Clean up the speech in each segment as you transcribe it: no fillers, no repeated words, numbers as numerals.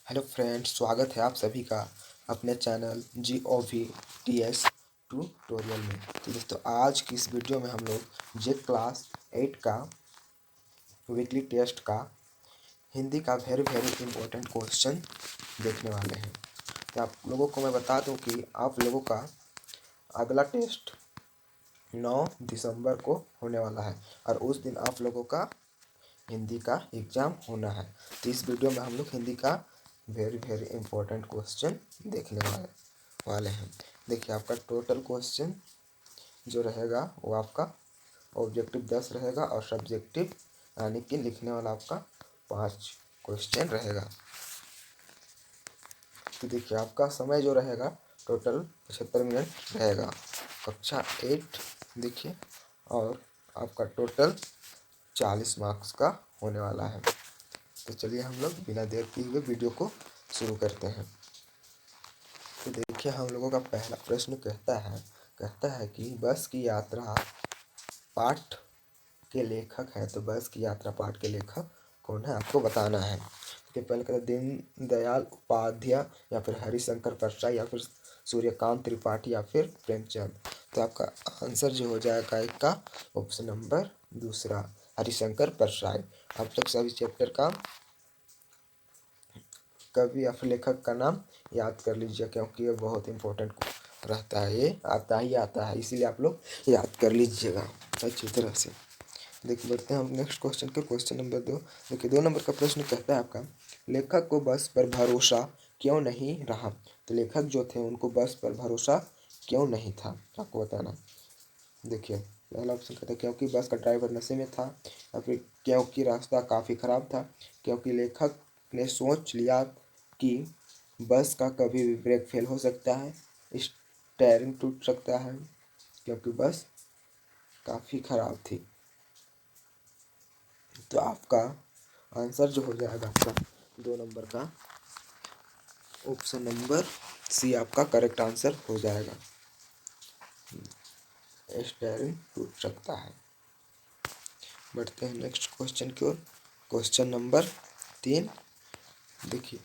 Hello friends, स्वागत है आप सभी का अपने चैनल GOV TS ट्यूटोरियल में। तो दोस्तों, आज की इस वीडियो में हम लोग जे क्लास 8 का वीकली टेस्ट का हिंदी का वेरी इम्पोर्टेंट क्वेश्चन देखने वाले हैं। तो आप लोगों को मैं बता दूं कि आप लोगों का अगला टेस्ट 9 दिसंबर को होने वाला है और उस दिन आप लोगों का हिंदी का एग्ज़ाम होना है। तो इस वीडियो में हम लोग हिंदी का वेरी इम्पोर्टेंट क्वेश्चन देखने वाले हैं। देखिए, आपका टोटल क्वेश्चन जो रहेगा वो आपका ऑब्जेक्टिव 10 रहेगा और सब्जेक्टिव यानी कि लिखने वाला आपका 5 क्वेश्चन रहेगा। तो देखिए, आपका समय जो रहेगा टोटल 75 मिनट रहेगा, कक्षा 8 देखिए, और आपका टोटल 40 मार्क्स का होने वाला है। तो चलिए हम लोग बिना देर किए हुए वीडियो को शुरू करते हैं। तो देखिए, हम लोगों का पहला प्रश्न कहता है कि बस की यात्रा पाठ के लेखक है। तो बस की यात्रा पाठ के लेखक कौन है, आपको बताना है। तो पहले कहते दीनदयाल उपाध्याय या फिर हरिशंकर प्रसाद या फिर सूर्यकांत त्रिपाठी या फिर प्रेमचंद। तो आपका आंसर जो हो जाएगा एक का ऑप्शन नंबर दूसरा, हरिशंकर प्रसाद। आप लोग सभी चैप्टर का कवि या फिर लेखक का नाम याद कर लीजिए, क्योंकि ये बहुत इंपॉर्टेंट रहता है, ये आता है, इसीलिए आप लोग याद कर लीजिएगा अच्छी तरह से। देखिए, बढ़ते हैं हम नेक्स्ट क्वेश्चन के, क्वेश्चन नंबर 2। देखिए, 2 नंबर का प्रश्न कहता है आपका, लेखक को बस पर भरोसा क्यों नहीं रहा। तो लेखक जो थे उनको बस पर भरोसा क्यों नहीं था, आपको बताना। देखिए, पहला ऑप्शन कहता है क्योंकि बस का ड्राइवर नशे में था, या फिर क्योंकि रास्ता काफ़ी ख़राब था, क्योंकि लेखक ने सोच लिया कि बस का कभी भी ब्रेक फेल हो सकता है, स्टीयरिंग टूट सकता है, क्योंकि बस काफ़ी ख़राब थी। तो आपका आंसर जो हो जाएगा आपका 2 नंबर का ऑप्शन नंबर सी आपका करेक्ट आंसर हो जाएगा, स्टीयरिंग टूट सकता है। बढ़ते हैं नेक्स्ट क्वेश्चन की ओर, क्वेश्चन नंबर 3। देखिए,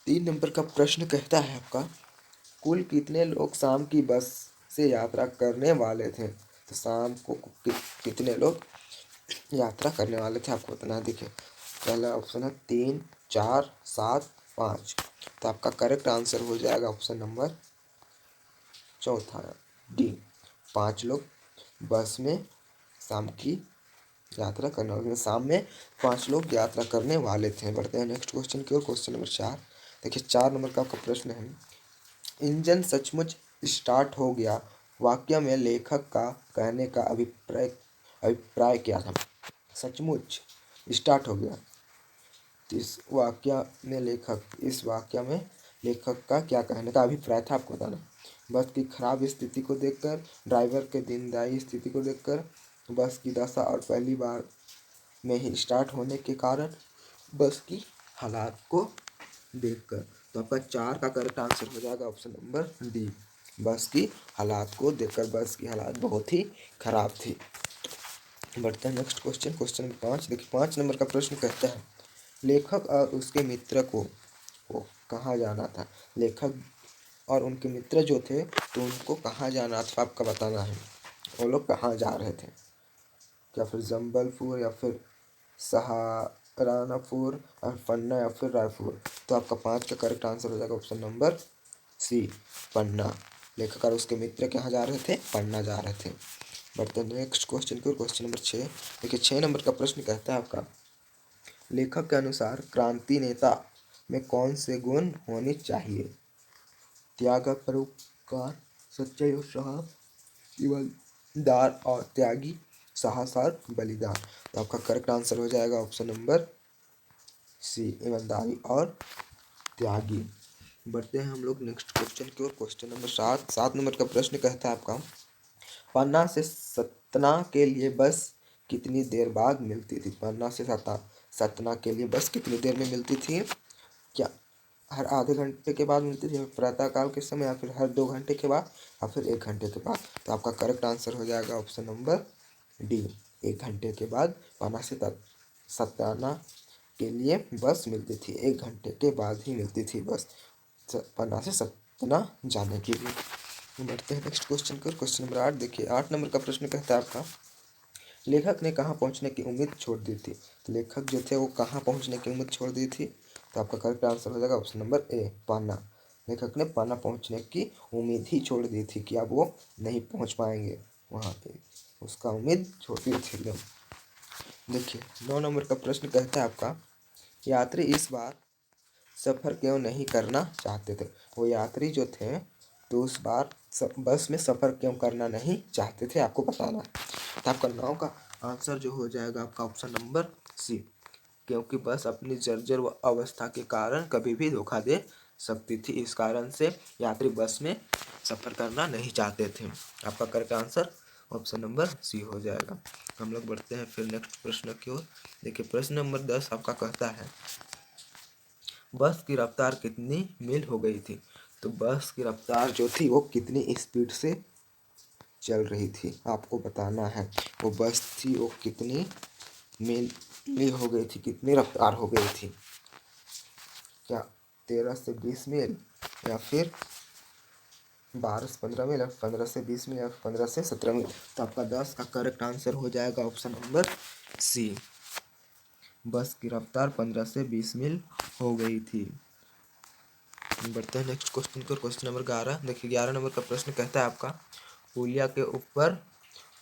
3 नंबर का प्रश्न कहता है आपका, कुल कितने लोग शाम की बस से यात्रा करने वाले थे। तो शाम को कितने लोग यात्रा करने वाले थे, आपको बताना है। देखिए, पहला ऑप्शन है 3, 4, 7, 5। तो आपका करेक्ट आंसर हो जाएगा ऑप्शन नंबर चौथा, डी, 5 लोग बस में शाम की यात्रा करने वाले, शाम में 5 लोग यात्रा करने वाले थे। बढ़ते हैं नेक्स्ट क्वेश्चन की ओर, क्वेश्चन नंबर 4। देखिए, 4 नंबर का आपका प्रश्न है, इंजन सचमुच स्टार्ट हो गया वाक्य में लेखक का कहने का अभिप्राय क्या था। सचमुच स्टार्ट हो गया, तो इस वाक्य में लेखक का क्या कहने का अभिप्राय था, आपको बताना। बस की खराब स्थिति को देखकर, ड्राइवर के दीनदायी स्थिति को देखकर, बस की दशा और पहली बार में ही स्टार्ट होने के कारण, बस की हालात को देखकर। तो आपका 4 का करेक्ट आंसर हो जाएगा ऑप्शन नंबर डी, बस की हालात को देखकर, बस की हालात बहुत ही खराब थी। बढ़ते हैं नेक्स्ट क्वेश्चन, क्वेश्चन नंबर 5। देखिए, 5 नंबर का प्रश्न कहता है, लेखक और उसके मित्र को कहाँ जाना था। लेखक और उनके मित्र जो थे, तो उनको कहाँ जाना था, आपका बताना है। वो लोग कहाँ जा रहे थे, या फिर जम्बलपुर या फिर सहारनपुर या पन्ना या फिर रायपुर। तो आपका 5 का करेक्ट आंसर हो जाएगा ऑप्शन नंबर सी, पन्ना। लेखक और उसके मित्र कहाँ जा रहे थे, पन्ना जा रहे थे। बढ़ते हैं नेक्स्ट क्वेश्चन की, क्वेश्चन नंबर 6। देखिए, 6 नंबर का प्रश्न कहता है आपका, लेखक के अनुसार क्रांति नेता में कौन से गुण होने चाहिए। त्याग, परोपकार, सच्चाई और साहस, ईमानदार और त्यागी, साहस और बलिदान। तो आपका करेक्ट आंसर हो जाएगा ऑप्शन नंबर सी, ईमानदारी और त्यागी। बढ़ते हैं हम लोग नेक्स्ट क्वेश्चन की ओर, क्वेश्चन नंबर 7। 7 नंबर का प्रश्न कहता है आपका, पन्ना से सतना के लिए बस कितनी देर बाद मिलती थी। पन्ना से सतना के लिए बस कितनी देर में मिलती थी, क्या हर आधे घंटे के बाद मिलती थी, प्रातःकाल के समय, या फिर हर 2 घंटे के बाद, या फिर 1 घंटे के बाद। तो आपका करेक्ट आंसर हो जाएगा ऑप्शन नंबर डी, 1 घंटे के बाद पन्ना से सतना के लिए बस मिलती थी। 1 घंटे के बाद ही मिलती थी बस पन्ना से सतना जाने के लिए। बढ़ते हैं नेक्स्ट क्वेश्चन को। क्वेश्चन नंबर 8 देखिए। 8 नंबर का प्रश्न कहता है आपका, लेखक ने कहाँ पहुँचने की उम्मीद छोड़ दी थी। तो लेखक जो थे वो कहाँ पहुँचने की उम्मीद छोड़ दी थी। तो आपका करेक्ट आंसर हो जाएगा ऑप्शन नंबर ए, पन्ना। लेखक ने पन्ना पहुँचने की उम्मीद ही छोड़ दी थी कि अब वो नहीं पहुँच पाएंगे वहाँ पे, उसका उम्मीद छोड़ दी थी एकदम। देखिए 9 नंबर का प्रश्न कहता है आपका, यात्री इस बार सफ़र क्यों नहीं करना चाहते थे। वो यात्री जो थे तो उस बार बस में सफ़र क्यों करना नहीं चाहते थे, आपको बताना है। तो आपका 9 का आंसर जो हो जाएगा आपका ऑप्शन नंबर सी, क्योंकि बस अपनी जर्जर अवस्था के कारण कभी भी धोखा दे सकती थी, इस कारण से यात्री बस में सफ़र करना नहीं चाहते थे। आपका correct answer option number C हो जाएगा। हम लोग बढ़ते हैं फिर नेक्स्ट प्रश्न की ओर। देखिए प्रश्न नंबर 10 आपका कहता है, बस की रफ्तार कितनी मील हो गई थी। तो बस की रफ्तार जो थी वो कितनी स्पीड से चल रही थी, आपको बताना है। वो बस थी वो कितनी मील हो गई थी, कितनी रफ्तार हो गई थी। क्या 13 से 20 मील, या फिर 12 से 15 मील, या 15 से 20 मील, या 15 से 17 मील। तो आपका 10 का करेक्ट आंसर हो जाएगा ऑप्शन नंबर सी, बस की रफ्तार 15 से 20 मील हो गई थी। बढ़ते हैं नेक्स्ट क्वेश्चन को। क्वेश्चन नंबर 11 देखिए। 11 नंबर का प्रश्न कहता है आपका, पुलिया के ऊपर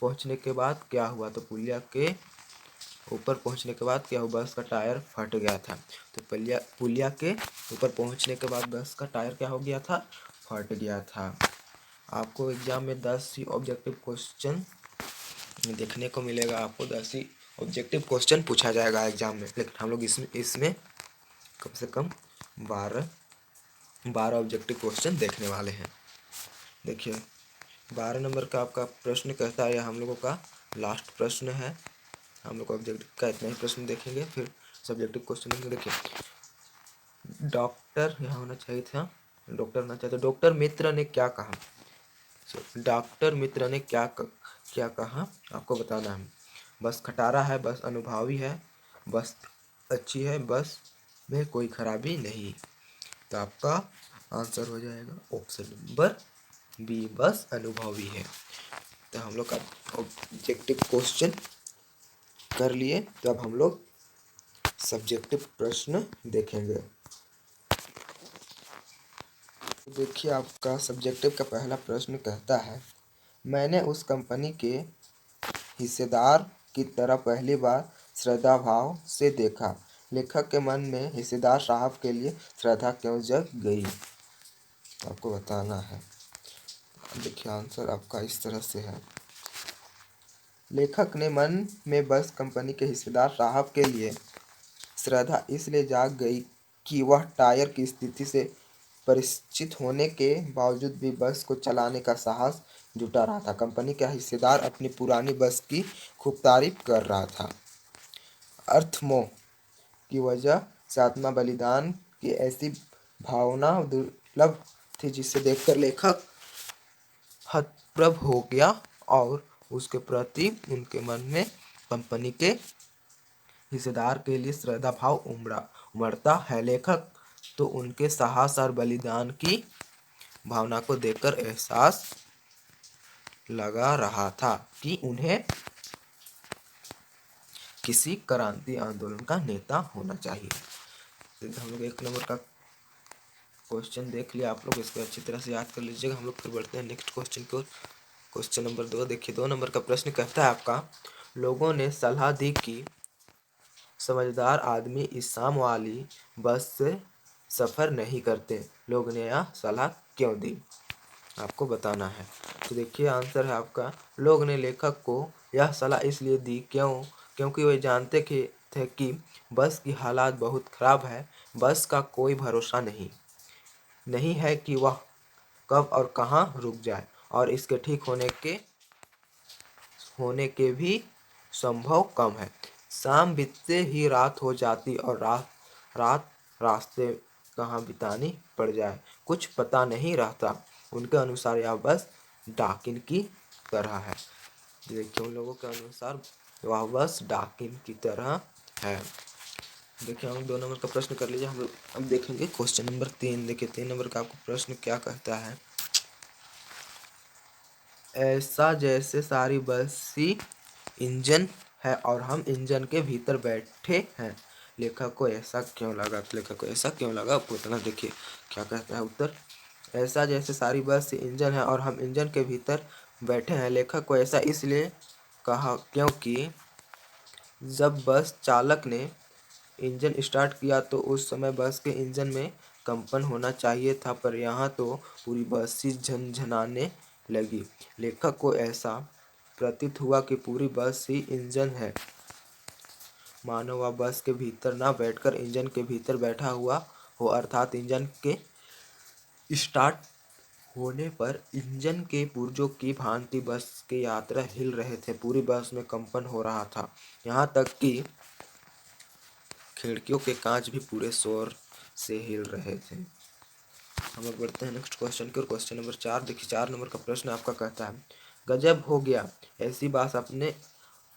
पहुंचने के बाद क्या हुआ। तो पुलिया के ऊपर पहुंचने के बाद क्या हुआ, बस का टायर फट गया था। तो पुलिया के ऊपर पहुंचने के बाद बस का टायर क्या हो गया था, फट गया था। आपको एग्जाम में 10 ही ऑब्जेक्टिव क्वेश्चन देखने को मिलेगा, आपको 10 ही ऑब्जेक्टिव क्वेश्चन पूछा जाएगा एग्जाम में, लेकिन हम लोग इसमें कम से कम 12 ऑब्जेक्टिव क्वेश्चन देखने वाले हैं। देखिए 12 नंबर का आपका प्रश्न कहता है, यह हम लोगों का लास्ट प्रश्न है। हम लोग ऑब्जेक्टिव का इतना ही प्रश्न देखेंगे, फिर सब्जेक्टिव क्वेश्चन में देखिए। डॉक्टर यहाँ होना चाहिए था, डॉक्टर होना चाहिए था। डॉक्टर मित्र ने क्या कहा। डॉक्टर मित्र ने क्या कहा, आपको बताना है। बस खटारा है, बस अनुभवी है, बस अच्छी है, बस में कोई खराबी नहीं। तो आपका आंसर हो जाएगा ऑप्शन नंबर बी, बस अनुभवी है। तो हम लोग का ऑब्जेक्टिव क्वेश्चन कर लिए, तो अब हम लोग सब्जेक्टिव प्रश्न देखेंगे। देखिए आपका सब्जेक्टिव का पहला प्रश्न कहता है, मैंने उस कंपनी के हिस्सेदार की तरह पहली बार श्रद्धा भाव से देखा। लेखक के मन में हिस्सेदार साहब के लिए श्रद्धा क्यों जग गई, आपको बताना है। देखिए आंसर आपका इस तरह से है, लेखक ने मन में बस कंपनी के हिस्सेदार साहब के लिए श्रद्धा इसलिए जाग गई कि वह टायर की स्थिति से परिचित होने के बावजूद भी बस को चलाने का साहस जुटा रहा था। कंपनी का हिस्सेदार अपनी पुरानी बस की खूब तारीफ कर रहा था। अर्थमोह की वजह से आत्मा बलिदान की ऐसी भावना दुर्लभ थी जिसे देखकर लेखक हतप्रभ हो गया और उसके प्रति उनके मन में कंपनी के हिस्सेदार के लिए श्रद्धा भाव उमड़ता है। लेखक तो उनके साहस और बलिदान की भावना को देखकर एहसास लगा रहा था कि उन्हें किसी क्रांति आंदोलन का नेता होना चाहिए। हम लोग 1 नंबर का क्वेश्चन देख लिया, आप लोग इसको अच्छी तरह से याद कर लीजिएगा। हम लोग फिर बढ़ते हैं नेक्स्ट क्वेश्चन को। क्वेश्चन नंबर 2 देखिए। 2 नंबर का प्रश्न कहता है आपका, लोगों ने सलाह दी कि समझदार आदमी इस शाम वाली बस से सफ़र नहीं करते। लोग ने यह सलाह क्यों दी, आपको बताना है। तो देखिए आंसर है आपका, लोग ने लेखक को यह सलाह इसलिए दी क्योंकि वे जानते थे कि बस की हालात बहुत ख़राब है। बस का कोई भरोसा नहीं है कि वह कब और कहाँ रुक जाए, और इसके ठीक होने के भी संभव कम है। शाम बीतते ही रात हो जाती और रात रास्ते कहाँ बितानी पड़ जाए कुछ पता नहीं रहता। उनके अनुसार यह बस डाकिन की तरह है। देखिए उन लोगों के अनुसार वह बस डाकिन की तरह है। देखिए हम 2 नंबर का प्रश्न कर लीजिए। हम लोग अब देखेंगे क्वेश्चन नंबर 3। देखिए 3 नंबर का आपको प्रश्न क्या कहता है, ऐसा जैसे सारी बस ही इंजन है और हम इंजन के भीतर बैठे हैं, लेखक को ऐसा क्यों लगा? तो लेखक को ऐसा क्यों लगा पूछना। देखिए क्या कहता है उत्तर, ऐसा जैसे सारी बस ही इंजन है और हम इंजन के भीतर बैठे हैं, लेखक को ऐसा इसलिए कहा क्योंकि जब बस चालक ने इंजन स्टार्ट किया तो उस समय बस के इंजन में कंपन होना चाहिए था, पर यहाँ तो पूरी बस ही झनझनाने लगी। लेखक को ऐसा प्रतीत हुआ कि पूरी बस ही इंजन है, मानो वह बस के भीतर ना बैठकर इंजन के भीतर बैठा हुआ हो, अर्थात इंजन के स्टार्ट होने पर इंजन के पुर्जों की भांति बस के यात्रा हिल रहे थे। पूरी बस में कंपन हो रहा था, यहाँ तक कि खिड़कियों के कांच भी पूरे शोर से हिल रहे थे। हम लोग बढ़ते हैं नेक्स्ट क्वेश्चन की, और क्वेश्चन नंबर 4। देखिए 4 नंबर का प्रश्न आपका कहता है, गजब हो गया, ऐसी बात अपने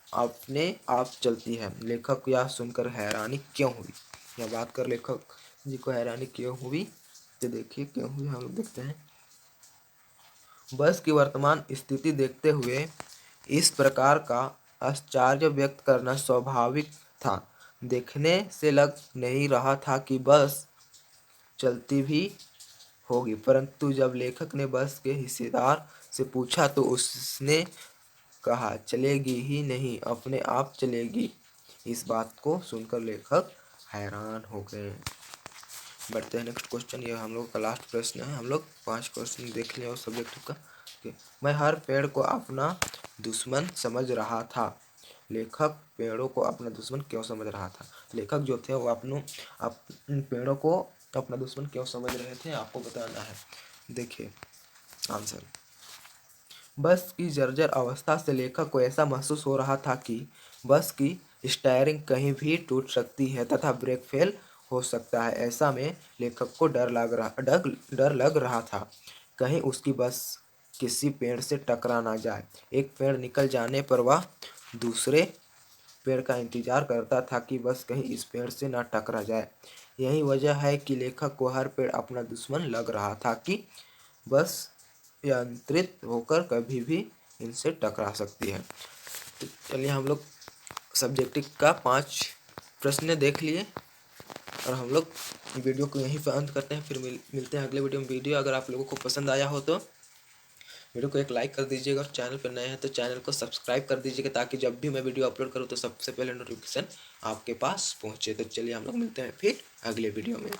अपने आप चलती है, लेखक यह सुनकर हैरानी क्यों हुई? यह बात कर लेखक जी को हैरानी क्यों हुई? तो देखिए क्यों हुई, हम लोग देखते हैं। बस की वर्तमान स्थिति देखते हुए इस प्रकार का आश्चर्य व्यक्त करना स्वाभाविक था। देखने से लग नहीं रहा था कि बस चलती भी होगी, परंतु जब लेखक ने बस के हिस्सेदार से पूछा तो उसने कहा चलेगी ही नहीं, अपने आप चलेगी। इस बात को सुनकर लेखक हैरान हो गए। बढ़ते हैं नेक्स्ट क्वेश्चन, ये हम लोग का लास्ट प्रश्न है। हम लोग 5 क्वेश्चन देख लें और सब्जेक्ट का। मैं हर पेड़ को अपना दुश्मन समझ रहा था, लेखक पेड़ों को अपना दुश्मन क्यों समझ रहा था? लेखक जो थे वो अपने पेड़ों को अपना दुश्मन क्यों समझ रहे थे, आपको बताना है। देखिए आंसर, बस की जर्जर अवस्था से लेखक को ऐसा महसूस हो रहा था कि बस की स्टीयरिंग कहीं भी टूट सकती है तथा ब्रेक फेल हो सकता है। ऐसा में लेखक को डर लग रहा था, कहीं उसकी बस किसी पेड़ से टकरा ना जाए। एक पेड़ निकल जाने पर वह दूसरे पेड़ का इंतजार करता था कि बस कहीं इस पेड़ से ना टकरा जाए। यही वजह है कि लेखक को हर पेड़ अपना दुश्मन लग रहा था कि बस यांत्रित होकर कभी भी इनसे टकरा सकती है। तो चलिए हम लोग सब्जेक्टिव का 5 प्रश्न देख लिए, और हम लोग वीडियो को यहीं पर अंत करते हैं। फिर मिलते हैं अगले वीडियो में। वीडियो अगर आप लोगों को पसंद आया हो तो वीडियो को एक लाइक कर दीजिएगा, और चैनल पर नए हैं तो चैनल को सब्सक्राइब कर दीजिएगा, ताकि जब भी मैं वीडियो अपलोड करूँ तो सबसे पहले नोटिफिकेशन आपके पास पहुँचे। तो चलिए हम लोग मिलते हैं फिर अगले वीडियो में।